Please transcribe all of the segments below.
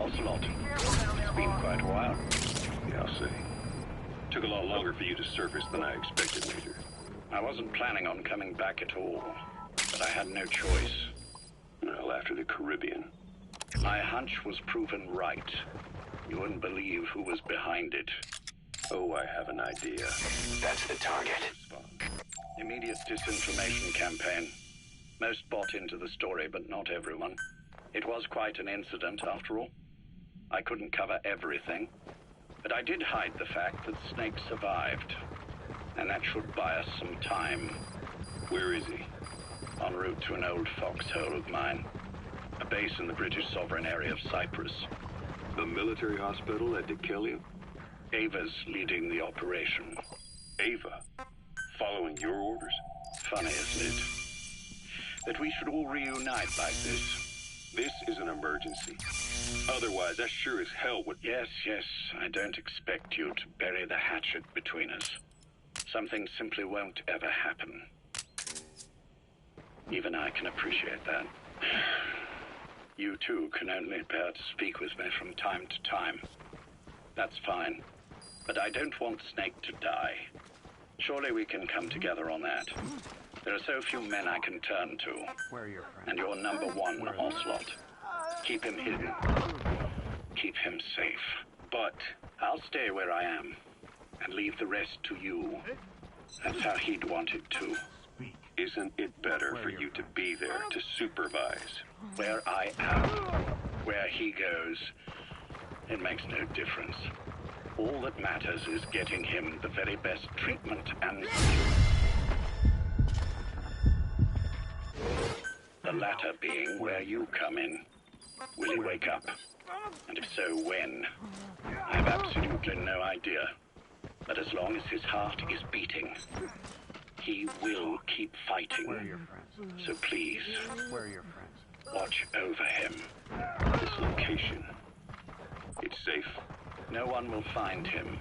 Ocelot. It's been quite a while. Yeah, I'll say. Took a lot longer for you to surface than I expected, Major. I wasn't planning on coming back at all, but I had no choice. Well, after the Caribbean. My hunch was proven right. You wouldn't believe who was behind it. Oh, I have an idea. That's the target. Immediate disinformation campaign. Most bought into the story, but not everyone. It was quite an incident, after all. I couldn't cover everything, but I did hide the fact that Snake survived, and that should buy us some time. Where is he? En route to an old foxhole of mine. A base in the British sovereign area of Cyprus. The military hospital at Deucalion? Ava's leading the operation. Ava? Following your orders? Funny, isn't it? That we should all reunite like this. This is an emergency. Otherwise, I sure as hell would... Yes, I don't expect you to bury the hatchet between us. Something simply won't ever happen. Even I can appreciate that. You too can only bear to speak with me from time to time. That's fine. But I don't want Snake to die. Surely we can come together on that. There are so few men I can turn to. Where are your friends? And you're number one, Ocelot. Keep him hidden. Keep him safe. But I'll stay where I am and leave the rest to you. That's how he'd want it too. Isn't it better for you to be there to supervise? Where I am, where he goes, it makes no difference. All that matters is getting him the very best treatment and... The latter being where you come in. Will he wake up? And if so, when? I have absolutely no idea. But as long as his heart is beating, he will keep fighting. Where are your friends? So please, Where are your friends? watch over him. This location. It's safe. No one will find him.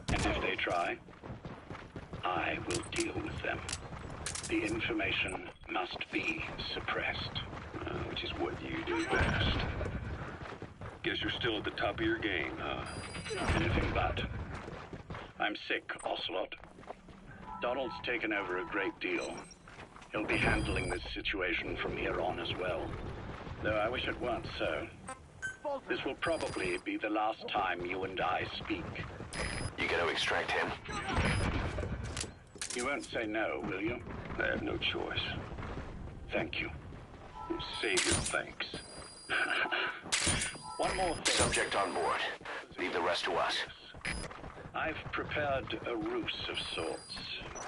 And if they try, I will deal with them. The information must be suppressed. Which is what you do best. Guess you're still at the top of your game, huh? Anything but. I'm sick, Ocelot. Donald's taken over a great deal. He'll be handling this situation from here on as well. Though I wish it weren't so. This will probably be the last time you and I speak. You gonna extract him? You won't say no, will you? I have no choice. Thank you. Save your thanks. One more thing. Subject on board. Leave the rest to us. I've prepared a ruse of sorts.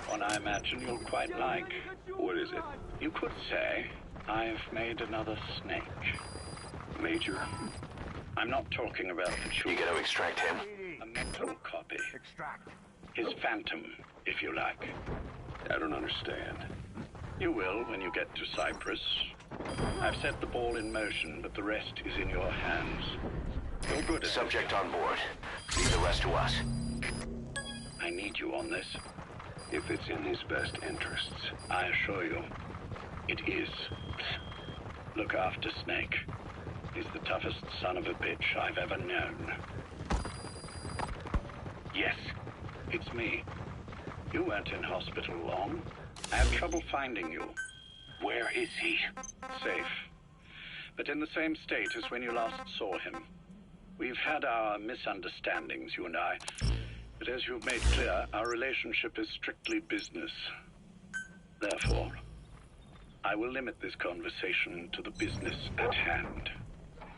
One I imagine you'll quite like. What is it? You could say I've made another Snake. Major? I'm not talking about the You children. gonna extract him? A mental copy. Extract. His phantom, if you like. I don't understand. You will when you get to Cyprus. I've set the ball in motion, but the rest is in your hands. You're good at Subject on board. Leave the rest to us. I need you on this. If it's in his best interests. I assure you, it is. Look after Snake. He's the toughest son of a bitch I've ever known. Yes, it's me. You weren't in hospital long. I have trouble finding you. Where is he? Safe. But in the same state as when you last saw him. We've had our misunderstandings, you and I. But as you've made clear, our relationship is strictly business. Therefore, I will limit this conversation to the business at hand.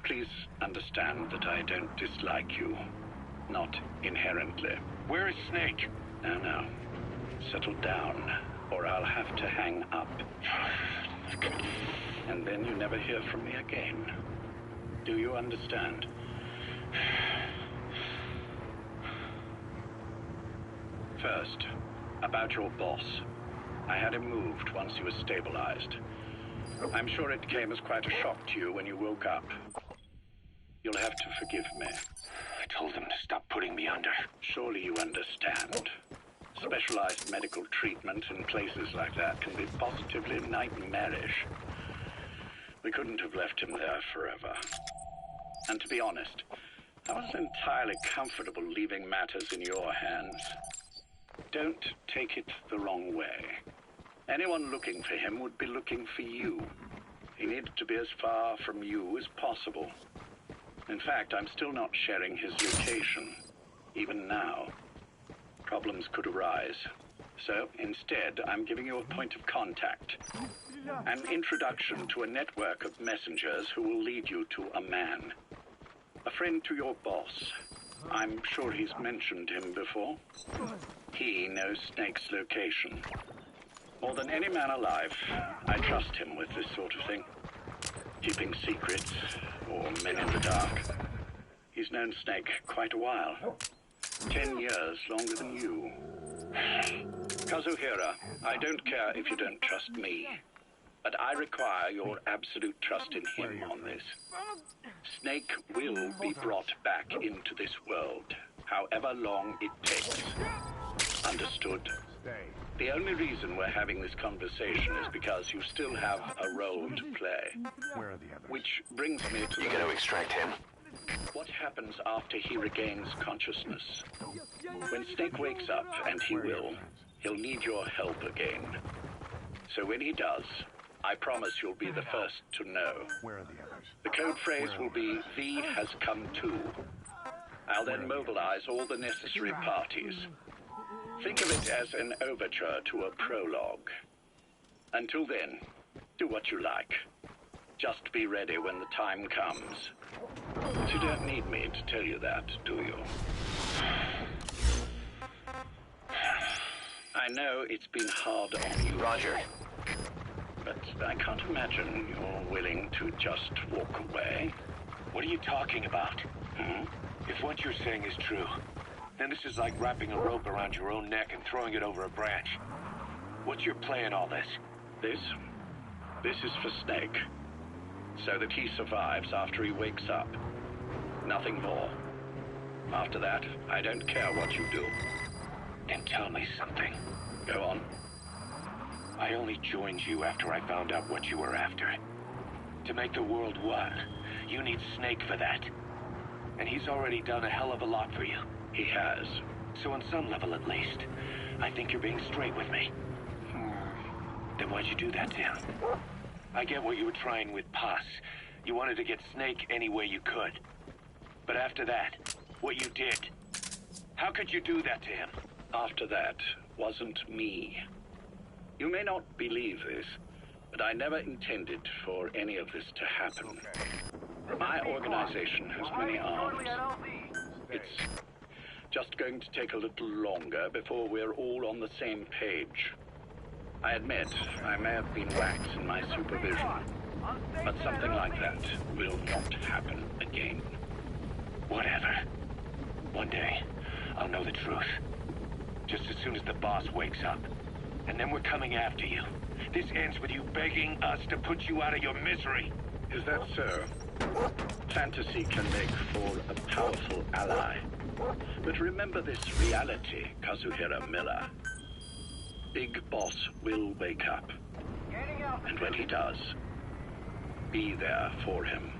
Please understand that I don't dislike you. Not inherently. Where is Snake? No. Settle down, or I'll have to hang up. And then you never hear from me again. Do you understand? First, about your boss. I had him moved once he was stabilized. I'm sure it came as quite a shock to you when you woke up. You'll have to forgive me. I told him to stop putting me under. Surely you understand. Specialized medical treatment in places like that can be positively nightmarish. We couldn't have left him there forever. And to be honest, I wasn't entirely comfortable leaving matters in your hands. Don't take it the wrong way. Anyone looking for him would be looking for you. He needed to be as far from you as possible. In fact, I'm still not sharing his location, even now. Problems could arise. So, instead, I'm giving you a point of contact. An introduction to a network of messengers who will lead you to a man. A friend to your boss. I'm sure he's mentioned him before. He knows Snake's location. More than any man alive, I trust him with this sort of thing. Keeping secrets, or men in the dark. He's known Snake quite a while. 10 years longer than you. Kazuhira, I don't care if you don't trust me, but I require your absolute trust in him on this. Snake will be brought back into this world, however long it takes. Understood? Stay. The only reason we're having this conversation is because you still have a role to play. Where are the others? Which brings me to You gonna extract him? what happens after he regains consciousness. When Snake wakes up, and he will, he'll need your help again. So when he does, I promise you'll be the first to know. Where are the others? The code phrase will be, V has come to. I'll then mobilize all the necessary parties. Think of it as an overture to a prologue. Until then, do what you like. Just be ready when the time comes. But you don't need me to tell you that, do you? I know it's been hard on you, Roger. but I can't imagine you're willing to just walk away. What are you talking about? Hmm? If what you're saying is true, then this is like wrapping a rope around your own neck and throwing it over a branch. What's your play in all this? This is for Snake. So that he survives after he wakes up. Nothing more. After that, I don't care what you do. Then tell me something. Go on. I only joined you after I found out what you were after. To make the world one, you need Snake for that. And he's already done a hell of a lot for you. He has. So on some level at least, I think you're being straight with me. Then why'd you do that to him? I get what you were trying with Paz. You wanted to get Snake any way you could. But after that, what you did, how could you do that to him? After that wasn't me. You may not believe this, but I never intended for any of this to happen. My organization has many arms. It's just going to take a little longer before we're all on the same page. I admit, I may have been lax in my supervision, but something like that will not happen again. Whatever. One day, I'll know the truth. Just as soon as the boss wakes up. And then we're coming after you. This ends with you begging us to put you out of your misery. Is that so? Fantasy can make for a powerful ally. But remember this reality, Kazuhira Miller. Big Boss will wake up. And when he does, be there for him.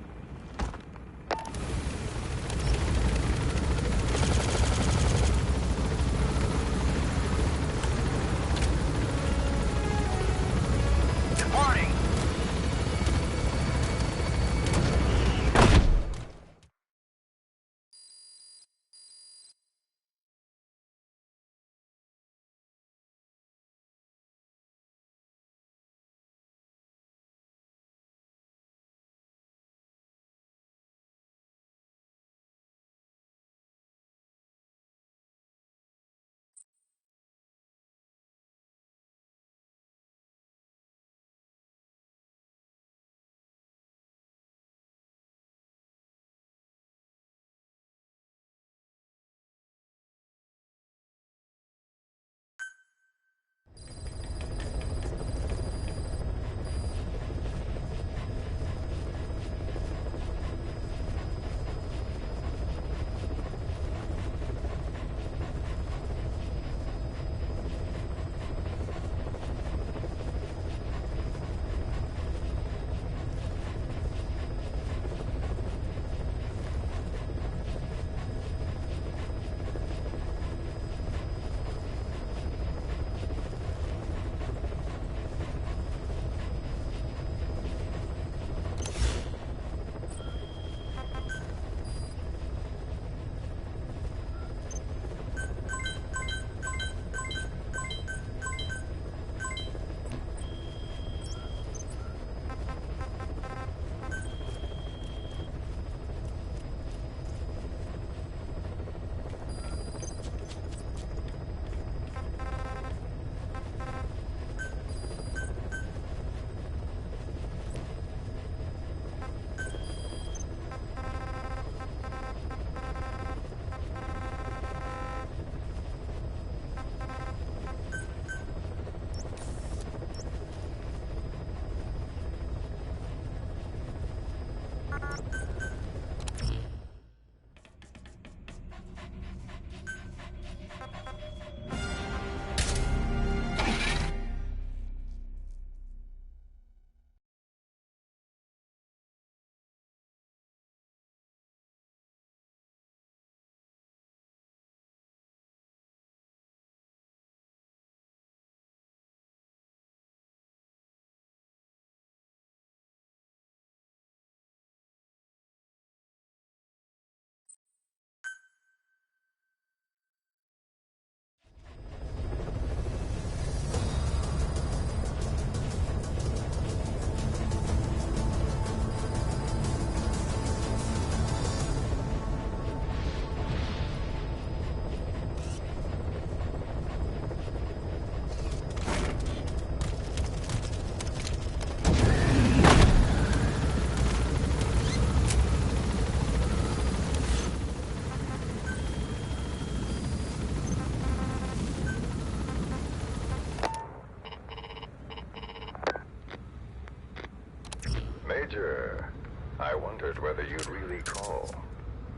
Major, I wondered whether you'd really call.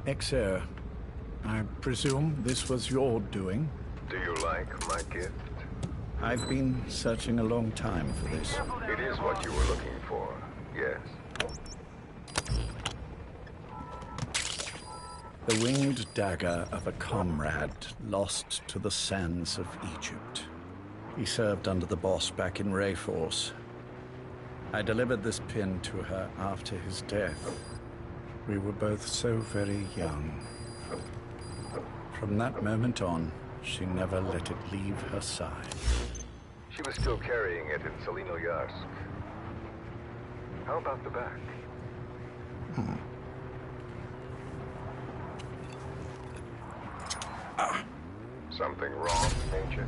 XO, I presume this was your doing? Do you like my gift? I've been searching a long time for this. It is what you were looking for, yes. The winged dagger of a comrade lost to the sands of Egypt. He served under the boss back in Rayforce. I delivered this pin to her after his death. We were both so very young. From that moment on, she never let it leave her side. She was still carrying it in Selino-Yarsk. How about the back? Something wrong, Major?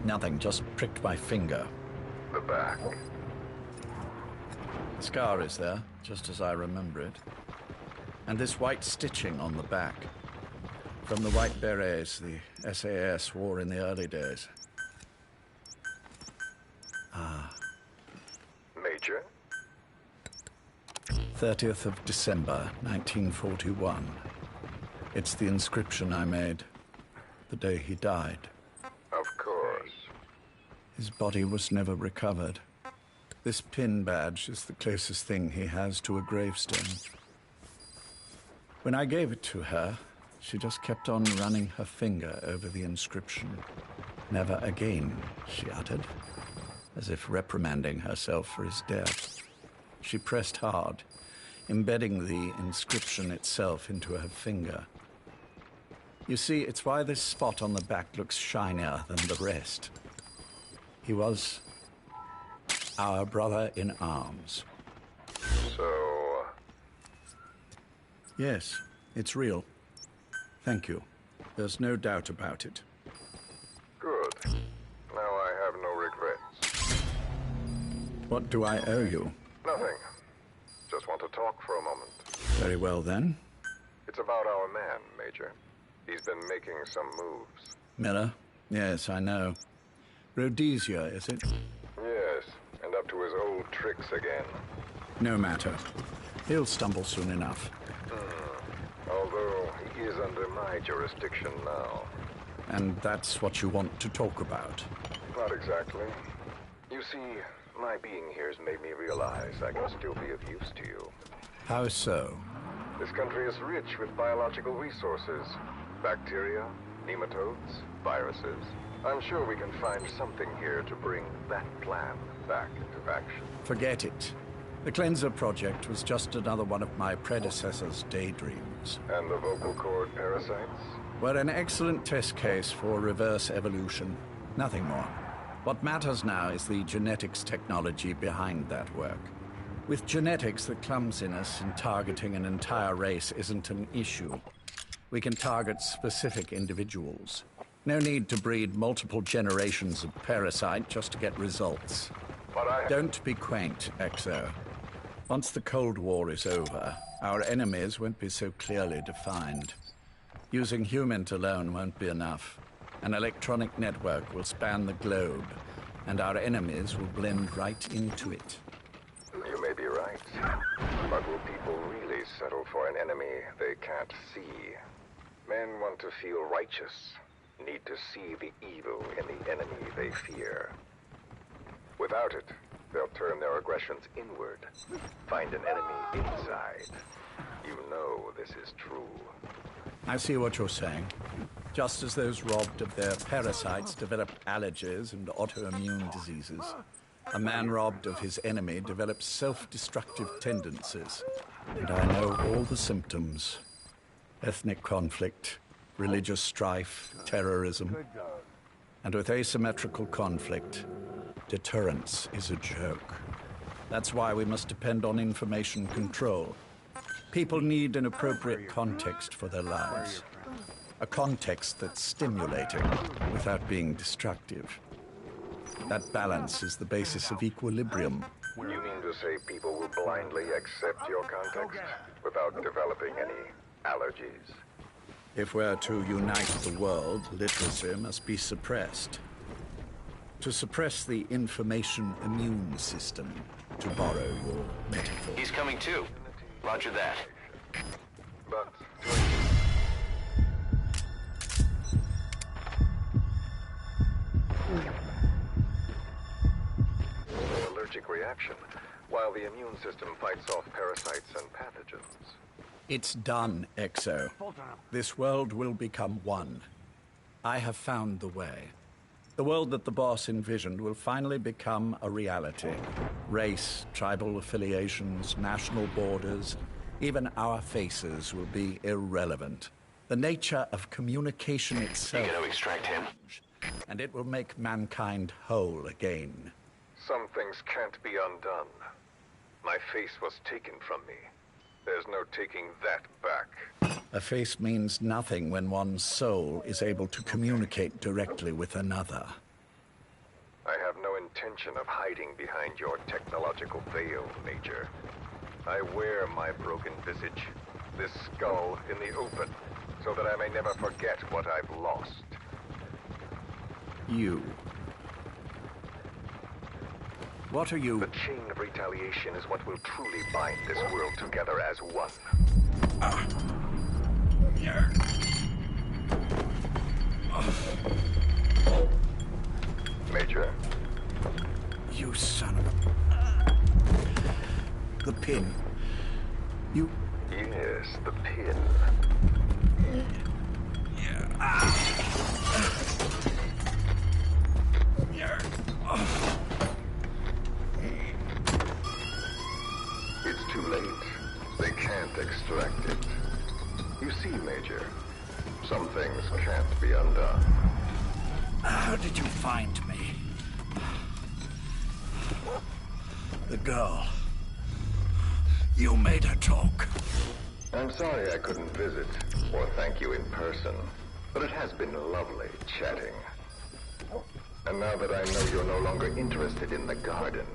Nothing, just pricked my finger. The back. The scar is there, just as I remember it. And this white stitching on the back. From the white berets the SAS wore in the early days. Major? 30th of December, 1941. It's the inscription I made the day he died. Of course. His body was never recovered. This pin badge is the closest thing he has to a gravestone. When I gave it to her, she just kept on running her finger over the inscription. Never again, she uttered, as if reprimanding herself for his death. She pressed hard, embedding the inscription itself into her finger. You see, it's why this spot on the back looks shinier than the rest. He was our brother in arms. So... Yes, it's real. Thank you. There's no doubt about it. Good. Now I have no regrets. What do I owe you? Nothing. Just want to talk for a moment. Very well, then. It's about our man, Major. He's been making some moves. Miller? Yes, I know. Rhodesia, is it? Yes, and up to his old tricks again. No matter. He'll stumble soon enough. Although he is under my jurisdiction now. And that's what you want to talk about. Not exactly. You see, my being here has made me realize I can still be of use to you. How so? This country is rich with biological resources. Bacteria, nematodes, viruses. I'm sure we can find something here to bring that plan back into action. Forget it. The Cleanser Project was just another one of my predecessor's daydreams. And the vocal cord parasites? We're an excellent test case for reverse evolution. Nothing more. What matters now is the genetics technology behind that work. With genetics, the clumsiness in targeting an entire race isn't an issue. We can target specific individuals. No need to breed multiple generations of parasite just to get results. But Don't be quaint, XO. Once the Cold War is over, our enemies won't be so clearly defined. Using humans alone won't be enough. An electronic network will span the globe, and our enemies will blend right into it. You may be right. But will people really settle for an enemy they can't see? Men want to feel righteous, need to see the evil in the enemy they fear. Without it, they'll turn their aggressions inward, find an enemy inside. You know this is true. I see what you're saying. Just as those robbed of their parasites develop allergies and autoimmune diseases, a man robbed of his enemy develops self-destructive tendencies. And I know all the symptoms. Ethnic conflict, religious strife, terrorism. And with asymmetrical conflict, deterrence is a joke. That's why we must depend on information control. People need an appropriate context for their lives. A context that's stimulating without being destructive. That balance is the basis of equilibrium. You mean to say people will blindly accept your context without developing any allergies? If we're to unite the world, literacy must be suppressed. To suppress the information immune system, to borrow your metaphor. He's coming too. Roger that. But allergic reaction, while the immune system fights off parasites and pathogens. It's done, Exo. This world will become one. I have found the way. The world that the boss envisioned will finally become a reality. Race, tribal affiliations, national borders, even our faces will be irrelevant. The nature of communication You itself, gonna extract him? and it will make mankind whole again. Some things can't be undone. My face was taken from me. There's no taking that back. A face means nothing when one's soul is able to communicate directly with another. I have no intention of hiding behind your technological veil, Major. I wear my broken visage, this skull in the open, so that I may never forget what I've lost. You. What are you? The chain of retaliation is what will truly bind this world together as one. Major, You son of a... The pin. You... yes, the pin. It's too late. They can't extract it. You see, Major, some things can't be undone. How did you find me? The girl. You made her talk. I'm sorry I couldn't visit or thank you in person, but it has been lovely chatting. And now that I know you're no longer interested in the garden,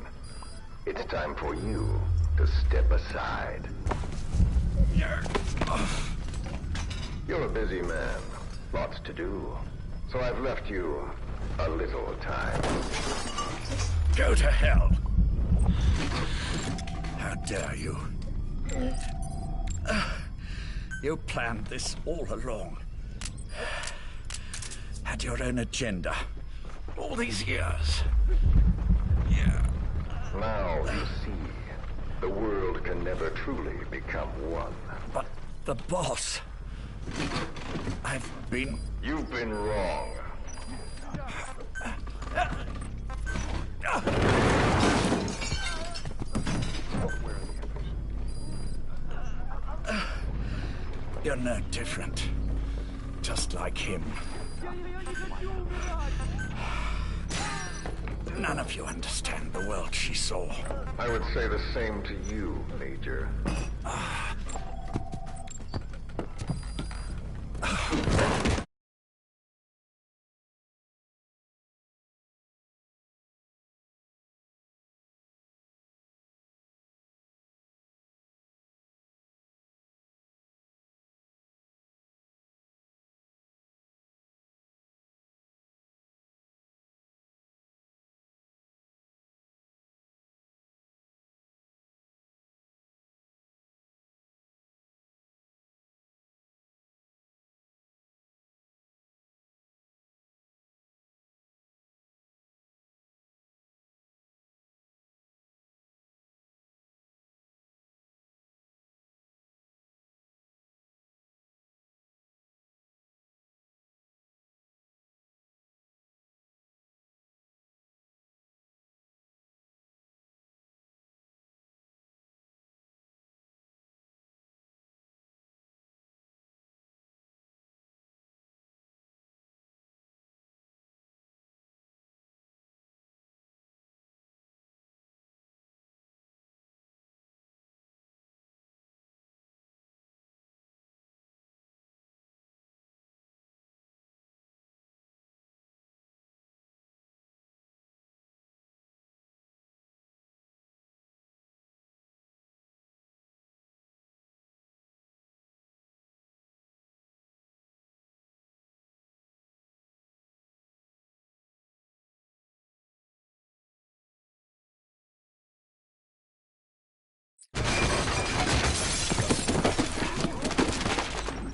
it's time for you to step aside. You're a busy man, lots to do, so I've left you a little time. Go to hell. How dare you? You planned this all along. Had your own agenda. All these years. Now you see, the world can never truly become one. But the boss... You've been wrong. You're no different. Just like him. None of you understand the world she saw. I would say the same to you, Major.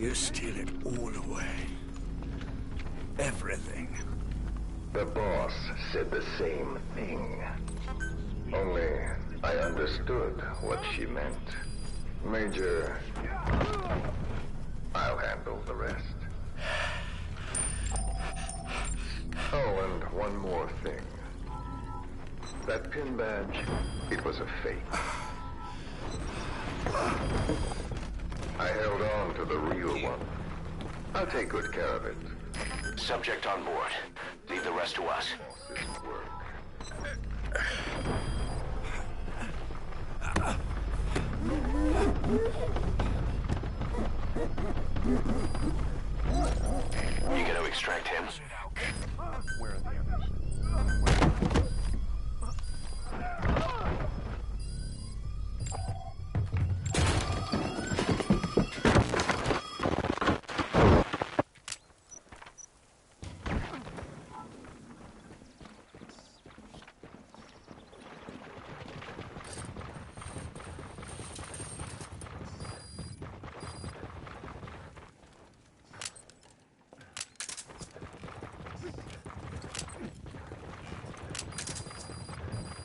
You steal it all away. Everything. The boss said the same thing. Only I understood what she meant. Major, I'll handle the rest. Oh, and one more thing. That pin badge, it was a fake. I held on to the real one. I'll take good care of it. Subject on board. Leave the rest to us. This work. You gonna extract him? Where are the others?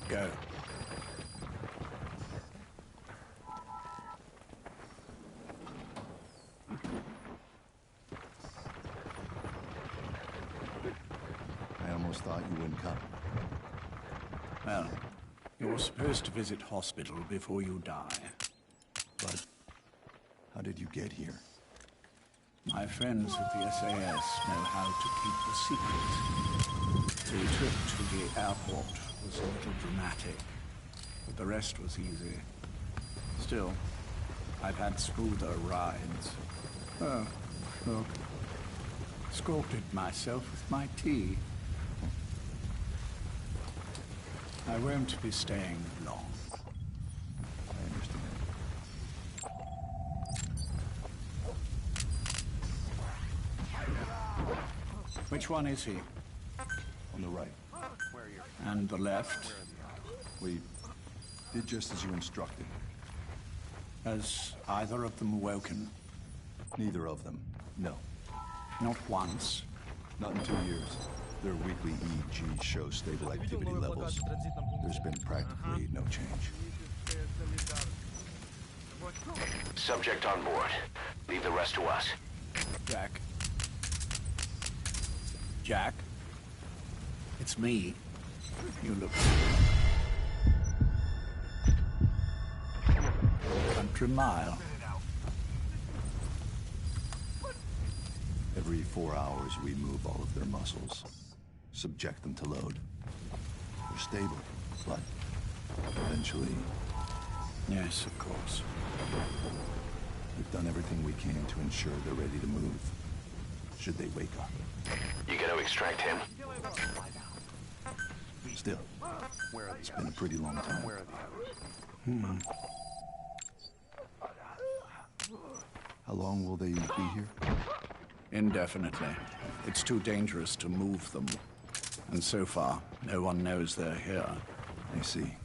Go. I almost thought you wouldn't come. Well, you're supposed to visit hospital before you die. But how did you get here? My friends at the SAS know how to keep the secret. The trip to the airport was a little dramatic, but the rest was easy. Still, I've had smoother rides. Oh, look. Sculpted myself with my tea. I won't be staying long. I understand. Which one is he? On the right. And the left? We did just as you instructed. Has either of them awoken? Neither of them. No. Not once. Not in 2 years. Their weekly EEG shows stable activity levels. There's been practically no change. Subject on board. Leave the rest to us. Jack? Jack? It's me. You look... Country Mile. Every 4 hours, we move all of their muscles. Subject them to load. They're stable, but eventually... Yes, of course. We've done everything we can to ensure they're ready to move. Should they wake up. You gonna extract him? Still, it's been a pretty long time. Where are the others? How long will they be here? Indefinitely. It's too dangerous to move them. And so far, no one knows they're here. I see.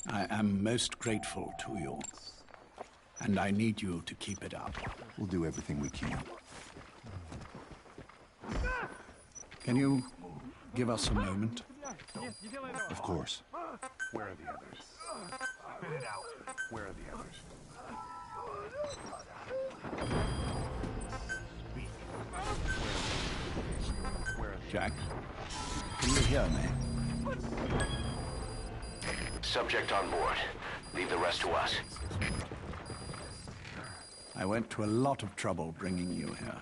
I am most grateful to you. And I need you to keep it up. We'll do everything we can. Can you give us a moment? Of course. Where are the others? Where are the others? Jack, can you hear me? Subject on board. Leave the rest to us. I went to a lot of trouble bringing you here.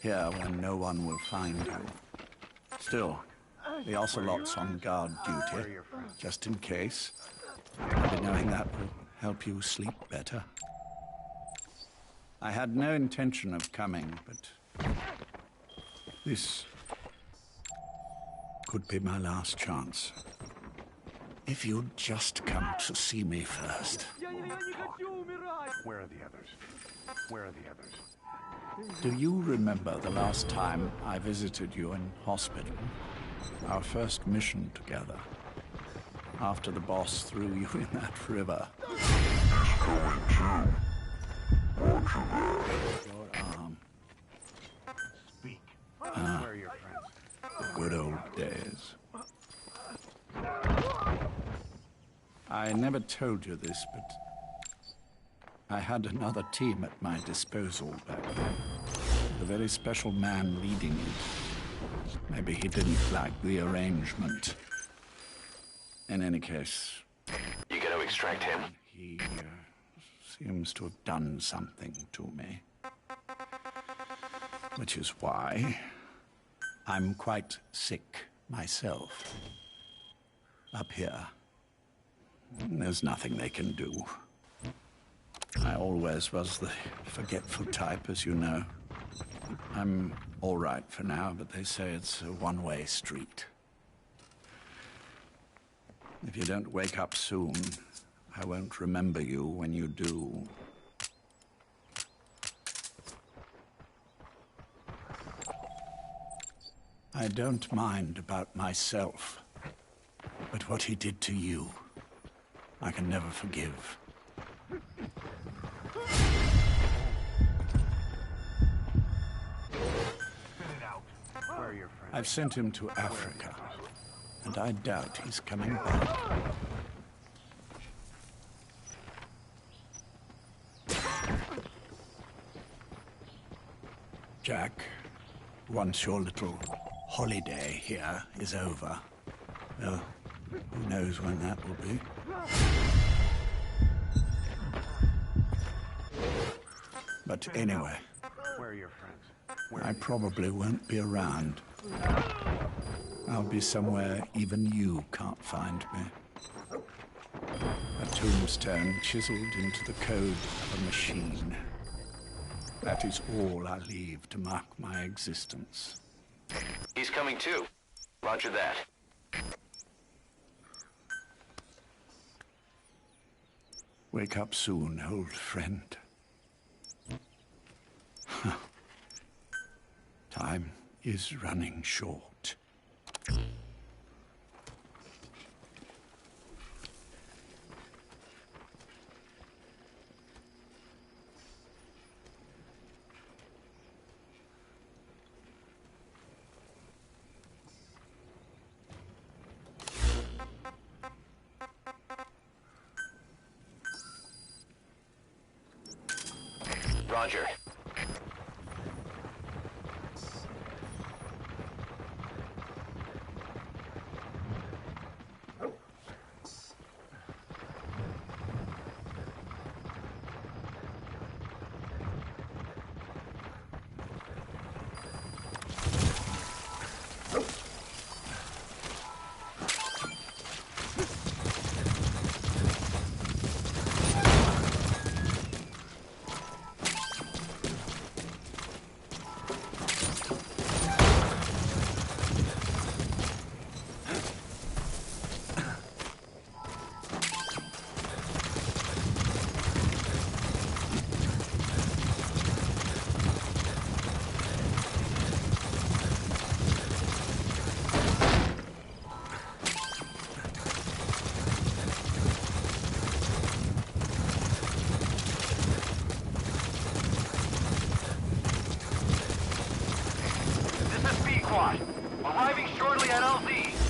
Here where no one will find you. Still, the Ocelot's on guard duty, just in case. Maybe knowing that will help you sleep better. I had no intention of coming, but this could be my last chance. If you'd just come to see me first. Where are the others? Where are the others? Do you remember the last time I visited you in hospital? Our first mission together. After the boss threw you in that river. He's going too. Or Your arm. Speak. Where are your friends? The good old days. I never told you this, but I had another team at my disposal back then. A very special man leading it. Maybe he didn't like the arrangement. In any case, You gonna extract him? he seems to have done something to me. Which is why I'm quite sick myself. Up here, there's nothing they can do. I always was the forgetful type, as you know. I'm all right for now, but they say it's a one-way street. If you don't wake up soon, I won't remember you when you do. I don't mind about myself, but what he did to you, I can never forgive. Where are your friends? I've sent him to Africa, and I doubt he's coming back. Jack, once your little holiday here is over, well, who knows when that will be? But anyway, Where are your friends? I probably won't be around. I'll be somewhere even you can't find me. A tombstone chiseled into the code of a machine. That is all I leave to mark my existence. He's coming too. Roger that. Wake up soon, old friend. Time is running short. Roger. This is B-Quad. Arriving shortly at LZ.